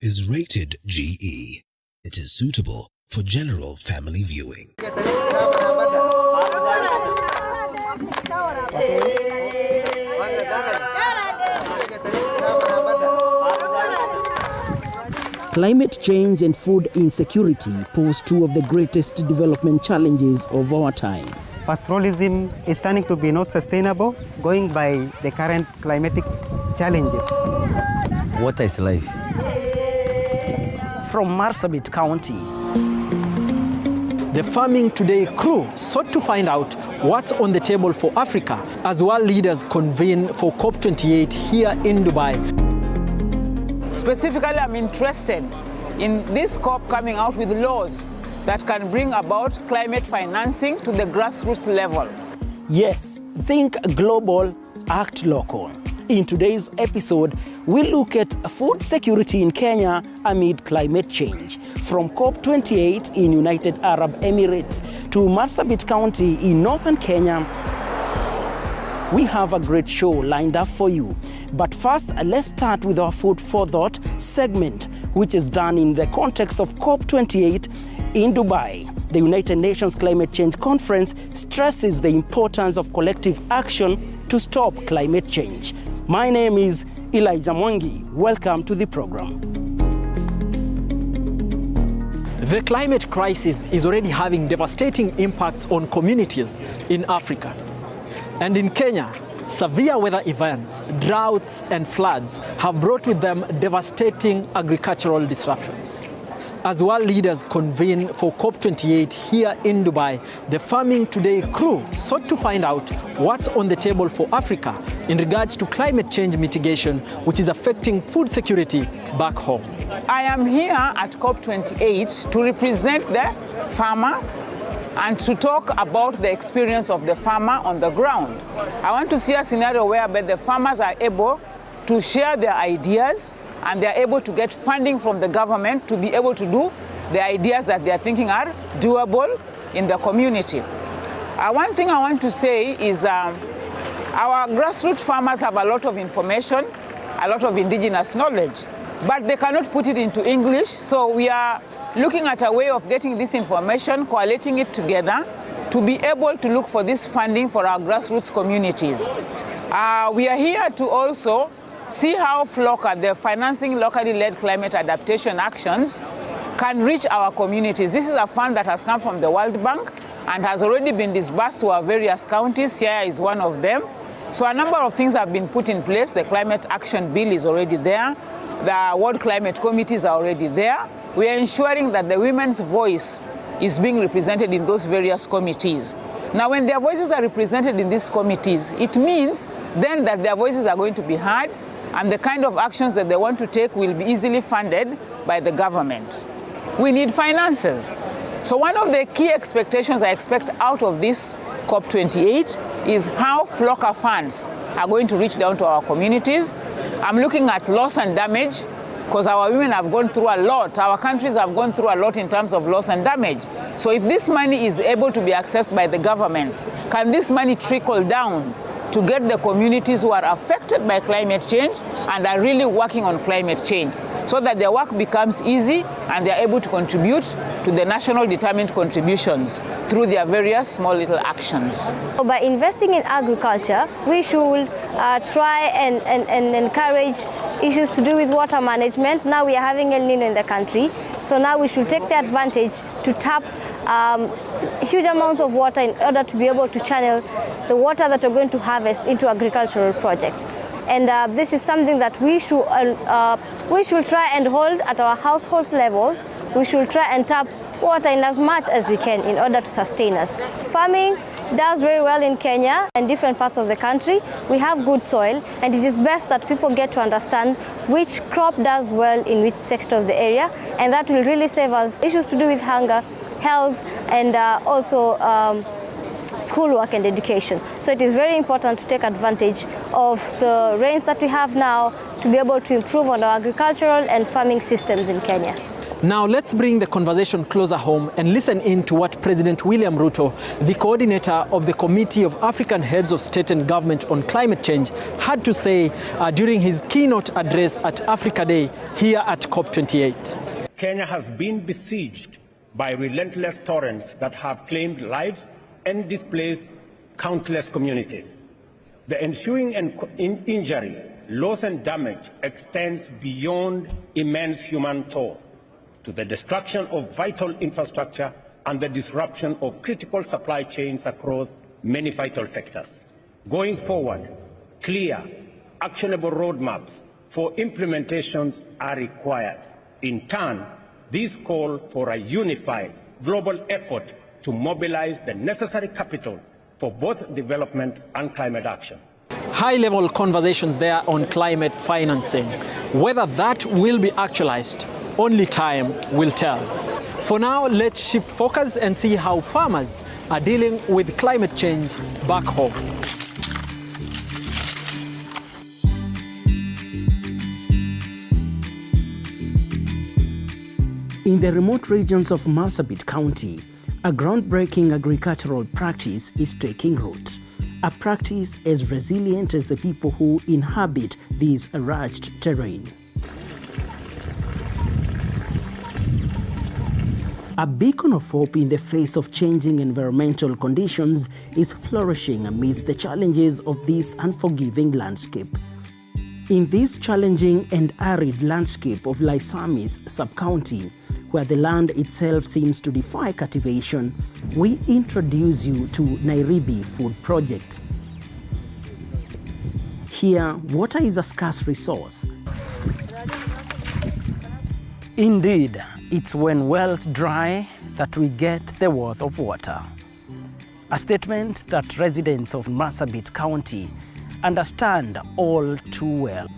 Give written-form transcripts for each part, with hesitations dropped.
is rated GE. It is suitable for general family viewing. Climate change and food insecurity pose two of the greatest development challenges of our time. Pastoralism is turning to be not sustainable, going by the current climatic challenges. Water is life. From Marsabit County, the Farming Today crew sought to find out what's on the table for Africa as world leaders convene for COP28 here in Dubai. Specifically, I'm interested in this COP coming out with laws that can bring about climate financing to the grassroots level. Yes, think global, act local. In today's episode, we look at food security in Kenya amid climate change. From COP28 in United Arab Emirates to Marsabit County in northern Kenya, we have a great show lined up for you. But first, let's start with our Food for Thought segment, which is done in the context of COP28 in Dubai. The United Nations Climate Change Conference stresses the importance of collective action to stop climate change. My name is Elijah Mwangi. Welcome to the program. The climate crisis is already having devastating impacts on communities in Africa. And in Kenya, severe weather events, droughts and floods have brought with them devastating agricultural disruptions. As world leaders convene for COP28 here in Dubai, the Farming Today crew sought to find out what's on the table for Africa in regards to climate change mitigation, which is affecting food security back home. I am here at COP28 to represent the farmer and to talk about the experience of the farmer on the ground. I want to see a scenario whereby the farmers are able to share their ideas and they are able to get funding from the government to be able to do the ideas that they are thinking are doable in the community. One thing I want to say is our grassroots farmers have a lot of information, a lot of indigenous knowledge, but they cannot put it into English, so we are looking at a way of getting this information, collating it together to be able to look for this funding for our grassroots communities. We are here to also see how FLOCA, the financing locally led climate adaptation actions, can reach our communities. This is a fund that has come from the World Bank and has already been disbursed to our various counties. Siaya is one of them. So a number of things have been put in place. The Climate Action Bill is already there. The World Climate Committees are already there. We are ensuring that the women's voice is being represented in those various committees. Now, when their voices are represented in these committees, it means then that their voices are going to be heard and the kind of actions that they want to take will be easily funded by the government. We need finances. So one of the key expectations I expect out of this COP28 is how FLOCA funds are going to reach down to our communities. I'm looking at loss and damage, because our women have gone through a lot. Our countries have gone through a lot in terms of loss and damage. So if this money is able to be accessed by the governments, can this money trickle down to get the communities who are affected by climate change and are really working on climate change, so that their work becomes easy and they're able to contribute to the national determined contributions through their various small little actions. By investing in agriculture, we should try and encourage issues to do with water management. Now we are having El Nino in the country, so now we should take the advantage to tap huge amounts of water in order to be able to channel the water that we're going to harvest into agricultural projects. And this is something that we should try and hold at our households levels. We should try and tap water in as much as we can in order to sustain us. Farming does very well in Kenya and different parts of the country. We have good soil, and it is best that people get to understand which crop does well in which sector of the area, and that will really save us issues to do with hunger, health, and also schoolwork and education. So it is very important to take advantage of the rains that we have now to be able to improve on our agricultural and farming systems in Kenya. Now let's bring the conversation closer home and listen in to what President William Ruto, the coordinator of the Committee of African Heads of State and Government on Climate Change, had to say during his keynote address at Africa Day here at COP28. Kenya has been besieged by relentless torrents that have claimed lives and displaced countless communities. The ensuing injury, loss and damage extends beyond immense human toll to the destruction of vital infrastructure and the disruption of critical supply chains across many vital sectors. Going forward, clear, actionable roadmaps for implementations are required. In turn, these call for a unified global effort to mobilize the necessary capital for both development and climate action. High-level conversations there on climate financing. Whether that will be actualized, only time will tell. For now, let's shift focus and see how farmers are dealing with climate change back home. In the remote regions of Marsabit County, a groundbreaking agricultural practice is taking root. A practice as resilient as the people who inhabit this rugged terrain. A beacon of hope in the face of changing environmental conditions is flourishing amidst the challenges of this unforgiving landscape. In this challenging and arid landscape of Laisamis sub-county, where the land itself seems to defy cultivation, we introduce you to Nairobi Food Project. Here, water is a scarce resource. Indeed, it's when wells dry that we get the worth of water. A statement that residents of Marsabit County understand all too well.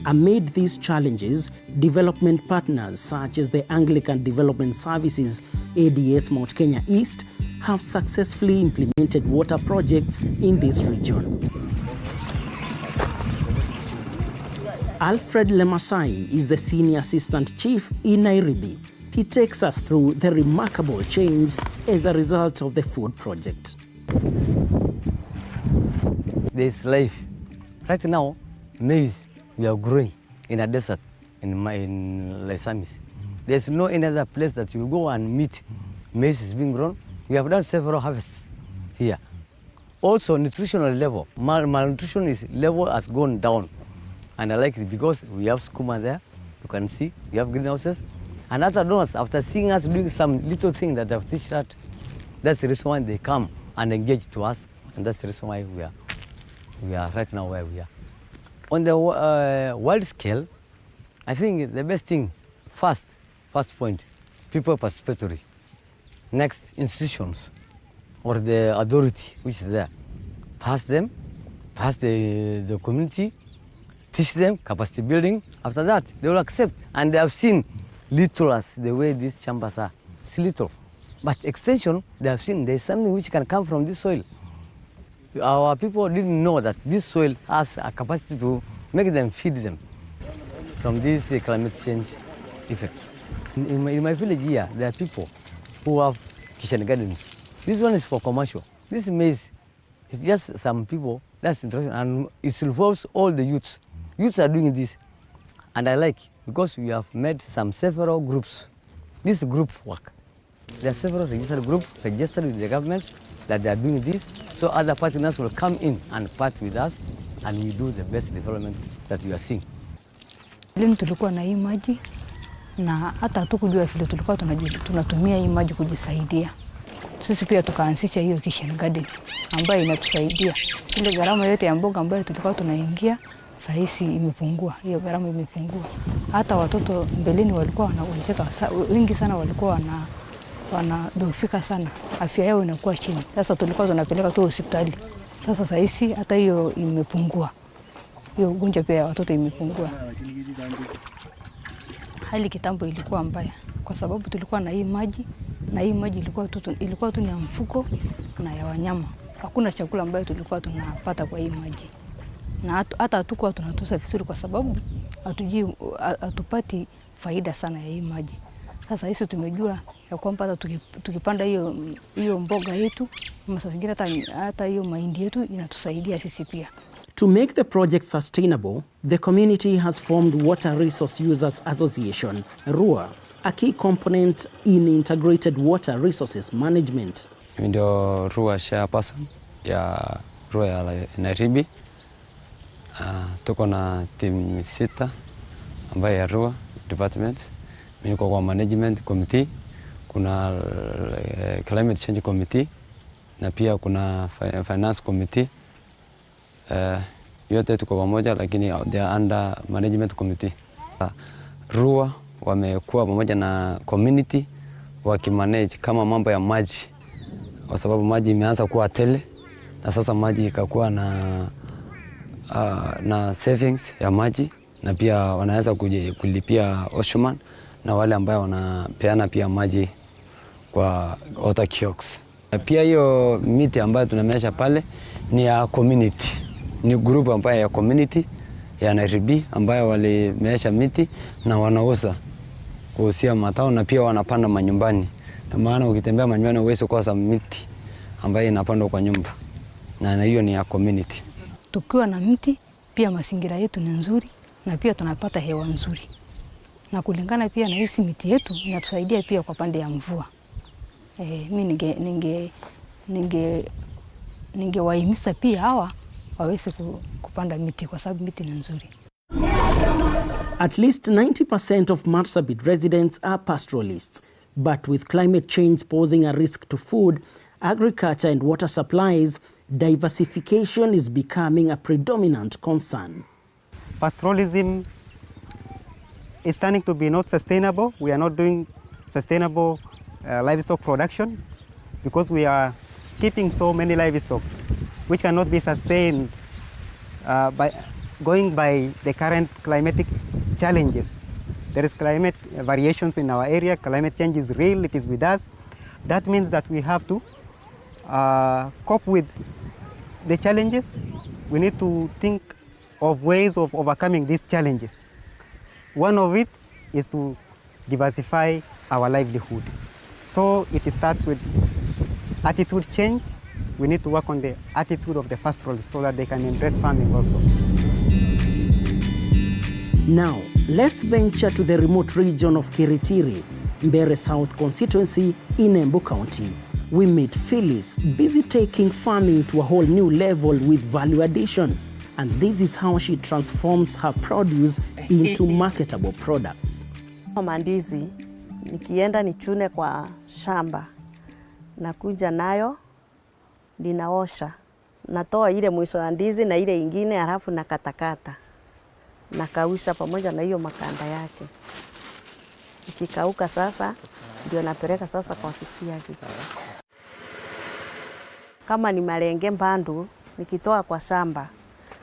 Amid these challenges, development partners such as the Anglican Development Services ADS Mount Kenya East have successfully implemented water projects in this region. Alfred Lemasai is the Senior Assistant Chief in Nairobi. He takes us through the remarkable change as a result of the food project. There's life. Right now, maize, we are growing in a desert in Laisamis. There's no any other place that you go and meet maize is being grown. We have done several harvests here. Also, nutritional level, malnutrition level has gone down. And I like it because we have skuma there, you can see, we have greenhouses. And other donors, after seeing us doing some little thing that have teached that, that's the reason why they come and engage to us. And that's the reason why we are right now where we are. On the world scale, I think the best thing, first point, people participatory. Next, institutions or the authority which is there. Pass the community, teach them capacity building. After that, they will accept. And they have seen little as the way these chambers are. It's little. But extension, they have seen there's something which can come from this soil. Our people didn't know that this soil has a capacity to make them feed them from these climate change effects. In my village here, there are people who have kitchen gardens. This one is for commercial. This maize is just some people, that's interesting, and it involves all the youths. Youths are doing this, and I like, because we have made several groups. This group work. There are several registered groups registered with the government that they are doing this, so other partners will come in and part with us, and we do the best development that we are seeing. Leo tulikuwa na hii maji na hata hatukujua vile tulikuwa tunatumia hii maji kujisaidia. Sisi pia tukaanzisha hiyo kitchen garden ambayo inatusaidia. Ile gharama yote ya mboga ambayo tulikuwa tunaingia sasa imepungua. Hiyo gharama imepungua. Hata watoto mbeleni walikuwa wanagonjeka wengi sana, walikuwa wanadhoofika sana. Afya yao inakuwa chini. Sasa tulikuwa tunapeleka tu hospitali. Sasa hata hiyo imepungua. Hiyo ugonjwa pia ya watoto imepungua. Hali kitambo ilikuwa mbaya kwa sababu tulikuwa na hii maji, na hii maji ilikuwa tu ni ya mfuko na ya wanyama. Hakuna chakula ambayo tulikuwa tunapata kwa hii maji. Na hata hatukuwa tunatusa vizuri kwa sababu hatupati faida sana ya hii maji. Sasa hizi tumejua ya kwamba hata tukipanda hiyo mboga yetu, ama saa zingine hata hiyo mahindi yetu inatusaidia sisi pia. To make the project sustainable, the community has formed Water Resource Users Association, RUA, a key component in integrated water resources management. Mimi ndio RUA chairperson ya RUA ya Nairobi. Tuko na team 6 ambayo ya RUA departments. Mimi niko kwa management committee, kuna climate change committee na pia kuna finance committee. Yote tuko pamoja lakini they are under management committee. RUA wamekuwa pamoja na community wakimanage kama mambo ya maji, kwa sababu maji imeanza kuwa tele na sasa maji ikakuwa na savings ya maji, na pia wanaweza kulipia Oshman na wale ambao wanapeana pia maji kwa water kiosks. Pia hiyo miti ambayo tunamesha pale ni ya community, ni group ambayo ya community ya Nairobi ambayo walimesha miti na wanauza kuhusia matao, na pia wanapanda manyumbani. Na maana ukitembea manyumbani huwezi kosa miti ambayo inapandwa kwa nyumba, na hiyo ni ya community. Tukiwa na miti pia mazingira yetu ni nzuri na pia tunapata hewa nzuri. Na kulingana pia na hizi miti yetu inatusaidia pia kwa pande ya mvua. Mimi ningewahimiza pia hawa waweze kupanda miti kwa sababu miti ni nzuri. At least 90% of Marsabit residents are pastoralists, but with climate change posing a risk to food, agriculture and water supplies, diversification is becoming a predominant concern. Pastoralism is turning to be not sustainable. We are not doing sustainable livestock production because we are keeping so many livestock which cannot be sustained by going by the current climatic challenges. There is climate variations in our area. Climate change is real, it is with us. That means that we have to cope with the challenges. We need to think of ways of overcoming these challenges. One of it is to diversify our livelihood. So it starts with attitude change. We need to work on the attitude of the pastoralists so that they can embrace farming also. Now, let's venture to the remote region of Kiritiri, Mbere South constituency in Embu County. We meet Phyllis, busy taking farming to a whole new level with value addition. And this is how she transforms her produce into marketable products. Mandizi, nikienda nichune kwa shamba, nakuja nayo, ninaosha. Natoa ile mwisho ya ndizi na ile ingine halafu nakatakata. Nakausha pamoja na hiyo makanda yake. Ikikauka sasa, ndio napeleka sasa kwa kisiagi. Kama ni malenge mbandu, nikitoa kwa shamba,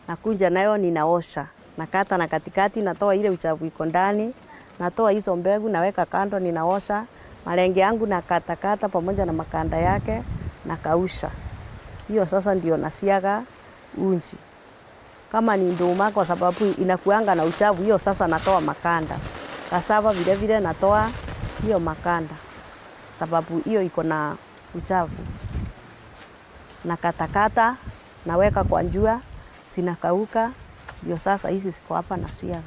nakuja nayo ninaosha. Nakata na katikati, natoa ile uchafu iko ndani, natoa hizo mbegu, naweka kando, ninaosha. Malenge yangu nakatakata pamoja na makanda yake, nakausha. Hiyo sasa ndio nasiaga unji. Kama ni nduma kwa sababu inakuanga na uchafu, hiyo sasa natoa makanda. Kasava vile vile natoa hiyo makanda, sababu hiyo iko na uchafu. Nakatakata, naweka kwa jua, sinakauka, hiyo sasa hizi siko hapa na siaga.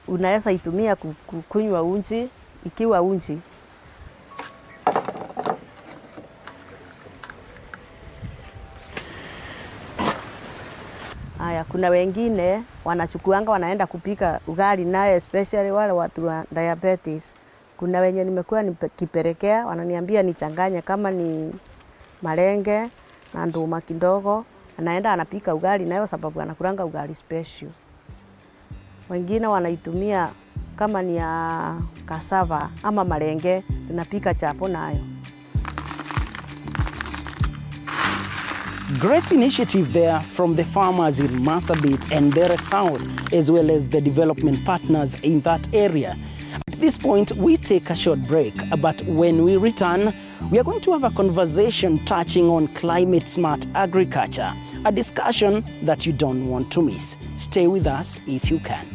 Unaweza itumia kukunywa unji, ikiwa unji. Haya, kuna wengine wanachukuanga wanaenda kupika ugali naye, especially wale watu wa diabetes. Kuna wenye nimekuwa nikipelekea, wananiambia nichanganye kama ni malenge na nduma kidogo, anaenda anapika ugali nayo sababu anakulanga ugali special. Wengine wanaitumia kama ni ya cassava ama malenge, tunapika chapo nayo. Great initiative there from the farmers in Marsabit and Mbere South, as well as the development partners in that area. At this point, we take a short break, but when we return, we are going to have a conversation touching on climate-smart agriculture, a discussion that you don't want to miss. Stay with us if you can.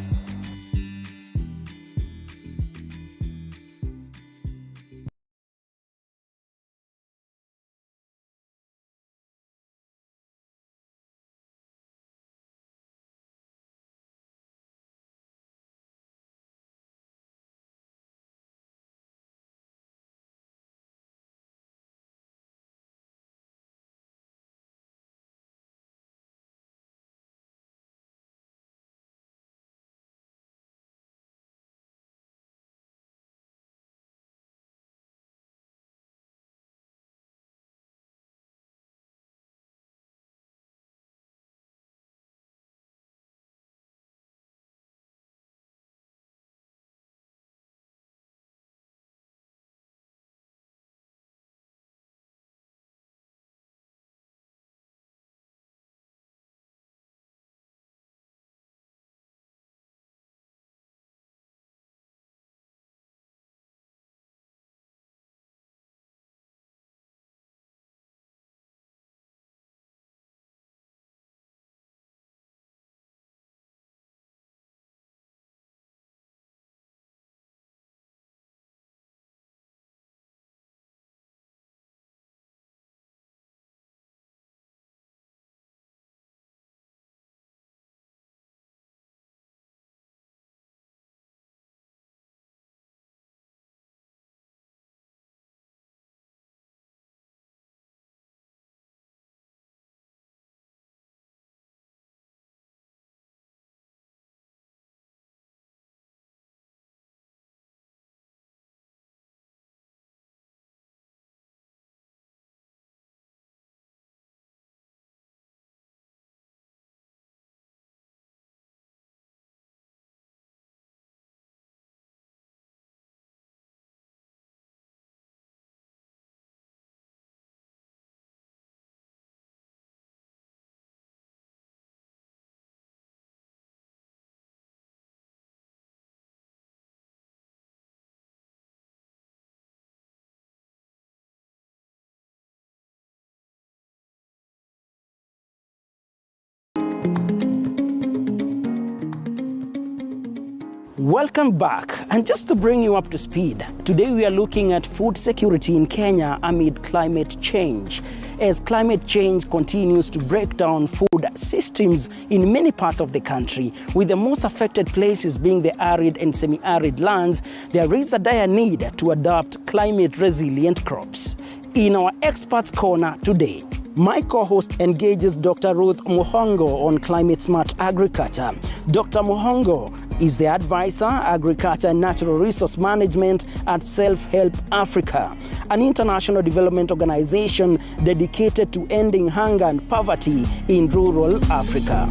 Welcome back. And just to bring you up to speed, today we are looking at food security in Kenya amid climate change. As climate change continues to break down food systems in many parts of the country, with the most affected places being the arid and semi-arid lands, there is a dire need to adopt climate-resilient crops. In our Experts Corner today, my co-host engages Dr. Ruth Muhongo on climate-smart agriculture. Dr. Muhongo is the advisor, agriculture and natural resource management at Self-Help Africa, an international development organization dedicated to ending hunger and poverty in rural Africa.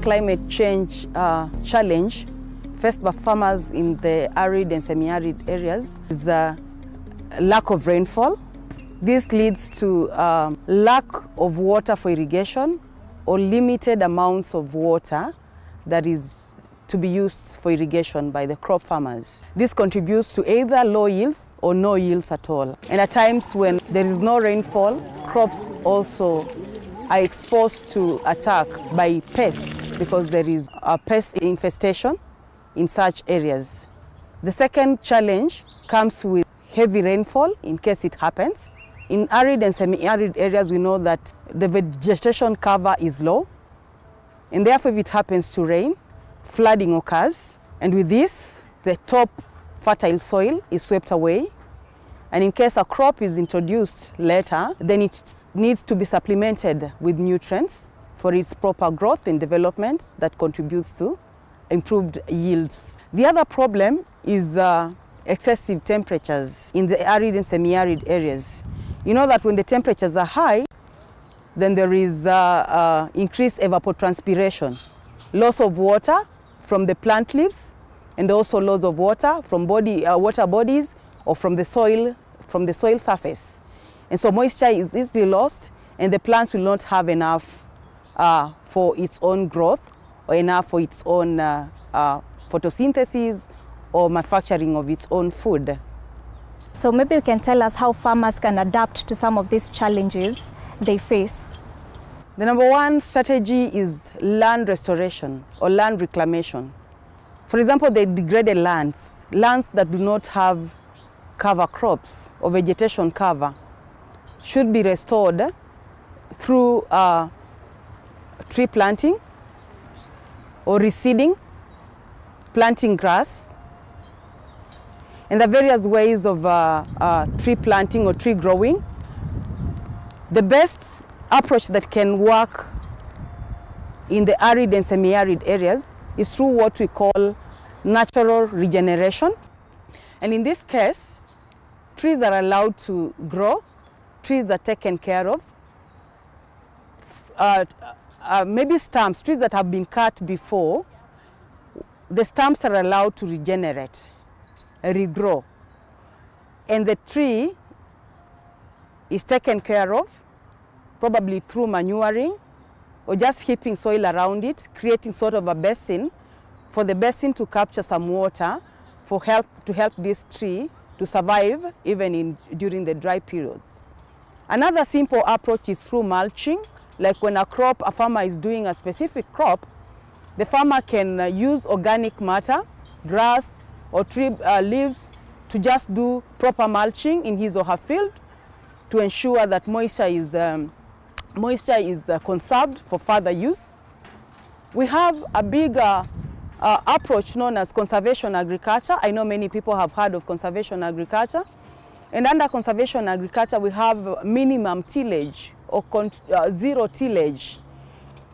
Climate change challenge faced by farmers in the arid and semi-arid areas is a lack of rainfall. This leads to lack of water for irrigation or limited amounts of water that is to be used for irrigation by the crop farmers. This contributes to either low yields or no yields at all. And at times when there is no rainfall, crops also are exposed to attack by pests because there is a pest infestation in such areas. The second challenge comes with heavy rainfall in case it happens. In arid and semi-arid areas, we know that the vegetation cover is low, and therefore if it happens to rain, flooding occurs, and with this, the top fertile soil is swept away, and in case a crop is introduced later, then it needs to be supplemented with nutrients for its proper growth and development that contributes to improved yields. The other problem is excessive temperatures in the arid and semi-arid areas. You know that when the temperatures are high, then there is increased evapotranspiration, loss of water from the plant leaves, and also loss of water from water bodies or from the soil surface. And so moisture is easily lost, and the plants will not have enough for its own growth or enough for its own photosynthesis or manufacturing of its own food. So maybe you can tell us how farmers can adapt to some of these challenges they face. The number one strategy is land restoration or land reclamation. For example, the degraded lands that do not have cover crops or vegetation cover, should be restored through tree planting or reseeding, planting grass, and the various ways of tree planting or tree growing. The best approach that can work in the arid and semi-arid areas is through what we call natural regeneration. And in this case, trees are allowed to grow, trees are taken care of. Maybe stumps, trees that have been cut before, the stumps are allowed to regenerate, regrow, and the tree is taken care of, probably through manuring or just heaping soil around it, creating sort of a basin for the basin to capture some water to help this tree to survive even during the dry periods. Another simple approach is through mulching. Like when a farmer is doing a specific crop, the farmer can use organic matter, grass or tree leaves to just do proper mulching in his or her field to ensure that moisture is conserved for further use. We have a big approach known as conservation agriculture. I know many people have heard of conservation agriculture. And under conservation agriculture, we have minimum tillage or zero tillage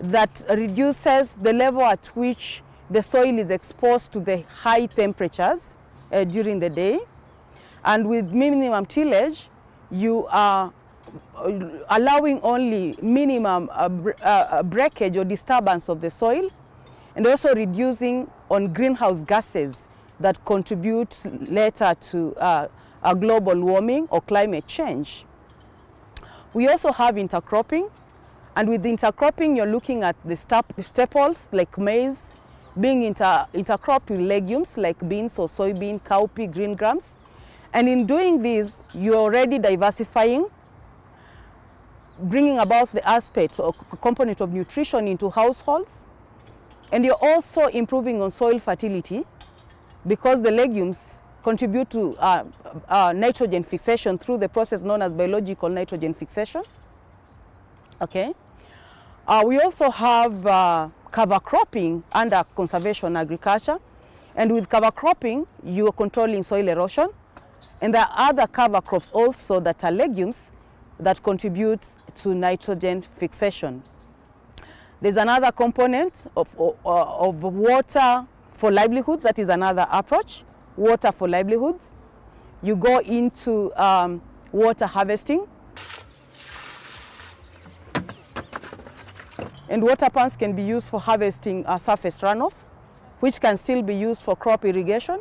that reduces the level at which the soil is exposed to the high temperatures during the day. And with minimum tillage, you are allowing only minimum breakage or disturbance of the soil, and also reducing on greenhouse gases that contribute later to global warming or climate change. We also have intercropping, and with intercropping, you're looking at the staples like maize being intercropped with legumes like beans or soybean, cowpea, green grams. And in doing this, you're already diversifying, bringing about the aspect or component of nutrition into households, And you're also improving on soil fertility because the legumes contribute to nitrogen fixation through the process known as biological nitrogen fixation. Okay. We also have cover cropping under conservation agriculture. And with cover cropping, you are controlling soil erosion. And there are other cover crops also that are legumes that contribute to nitrogen fixation. There's another component of water for livelihoods. That is another approach, water for livelihoods. You go into water harvesting. And water pans can be used for harvesting surface runoff, which can still be used for crop irrigation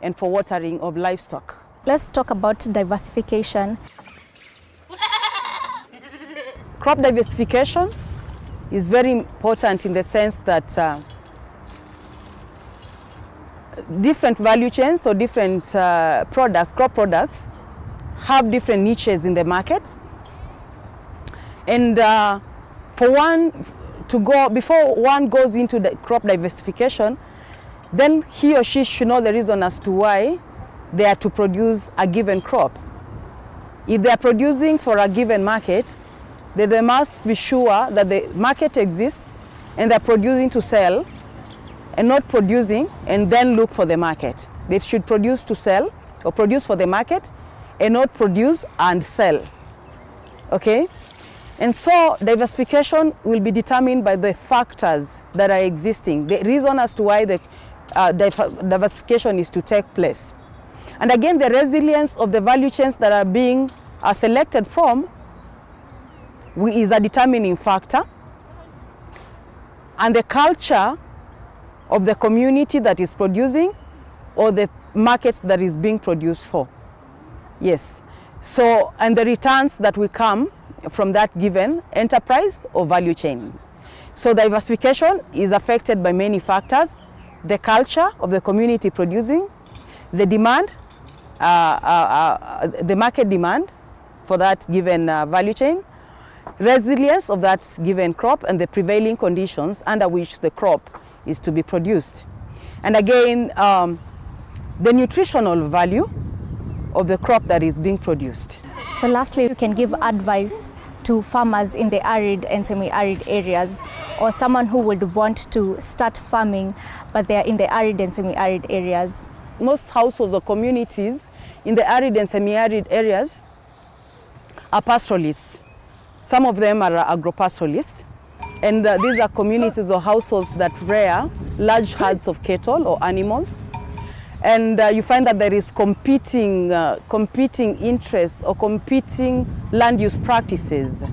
and for watering of livestock. Let's talk about diversification. Crop diversification is very important in the sense that different value chains or different products, crop products, have different niches in the market. And before one goes into the crop diversification, then he or she should know the reason as to why they are to produce a given crop. If they are producing for a given market, then they must be sure that the market exists and they're producing to sell and not producing and then look for the market. They should produce to sell or produce for the market and not produce and sell. Okay? And so diversification will be determined by the factors that are existing, the reason as to why the diversification is to take place. And again, the resilience of the value chains that are being selected from is a determining factor, and the culture of the community that is producing or the market that is being produced for. Yes. So, and the returns that will come from that given enterprise or value chain. So diversification is affected by many factors: the culture of the community producing, the demand, the market demand for that given value chain, resilience of that given crop, and the prevailing conditions under which the crop is to be produced. And again, the nutritional value of the crop that is being produced. So lastly, you can give advice to farmers in the arid and semi-arid areas, or someone who would want to start farming but they are in the arid and semi-arid areas. Most households or communities in the arid and semi-arid areas are pastoralists. Some of them are agro-pastoralists, and these are communities or households that rear large herds of cattle or animals. And you find that there is competing interests or competing land use practices.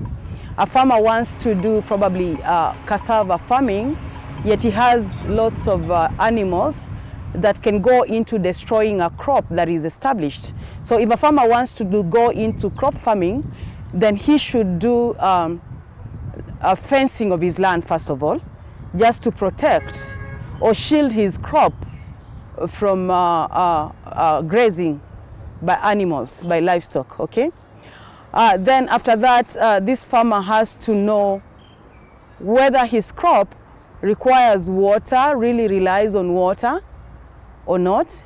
A farmer wants to do probably cassava farming, yet he has lots of animals that can go into destroying a crop that is established. So if a farmer wants to go into crop farming, then he should do a fencing of his land first of all, just to protect or shield his crop from grazing by animals, by livestock, okay? Then after that, this farmer has to know whether his crop requires water, really relies on water or not.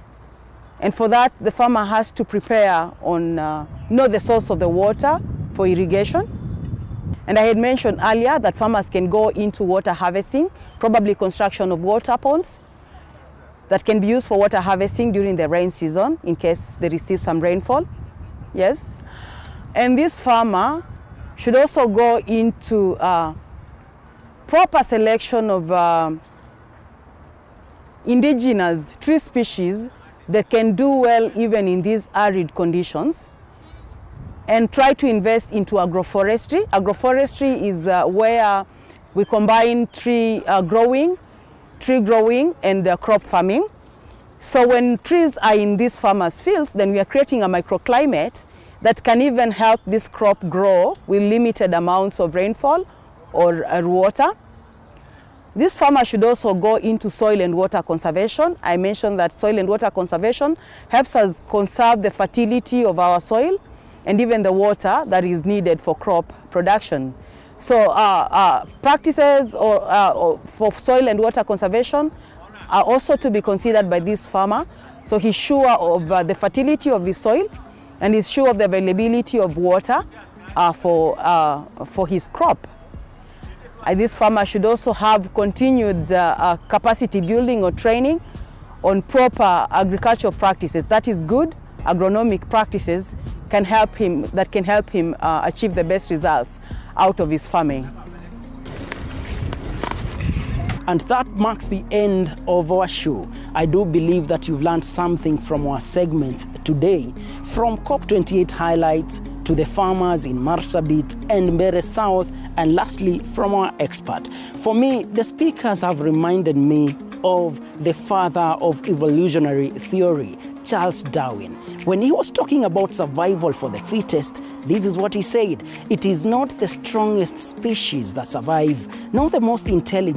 And for that, the farmer has to prepare on, know the source of the water for irrigation. And I had mentioned earlier that farmers can go into water harvesting, probably construction of water ponds that can be used for water harvesting during the rain season in case they receive some rainfall. Yes. And this farmer should also go into proper selection of indigenous tree species that can do well even in these arid conditions, and try to invest into agroforestry. Agroforestry is where we combine tree growing and crop farming. So when trees are in these farmers' fields, then we are creating a microclimate that can even help this crop grow with limited amounts of rainfall or water. This farmer should also go into soil and water conservation. I mentioned that soil and water conservation helps us conserve the fertility of our soil and even the water that is needed for crop production. So practices for soil and water conservation are also to be considered by this farmer. So he's sure of the fertility of his soil, and he's sure of the availability of water for his crop. This farmer should also have continued capacity building or training on proper agricultural practices. That is good agronomic practices that can help him achieve the best results out of his farming. And that marks the end of our show. I do believe that you've learned something from our segments today, from COP28 highlights to the farmers in Marsabit and Mbeere South, and lastly from our expert. For me, the speakers have reminded me of the father of evolutionary theory, Charles Darwin. When he was talking about survival for the fittest, this is what he said: it is not the strongest species that survive, nor the most intelligent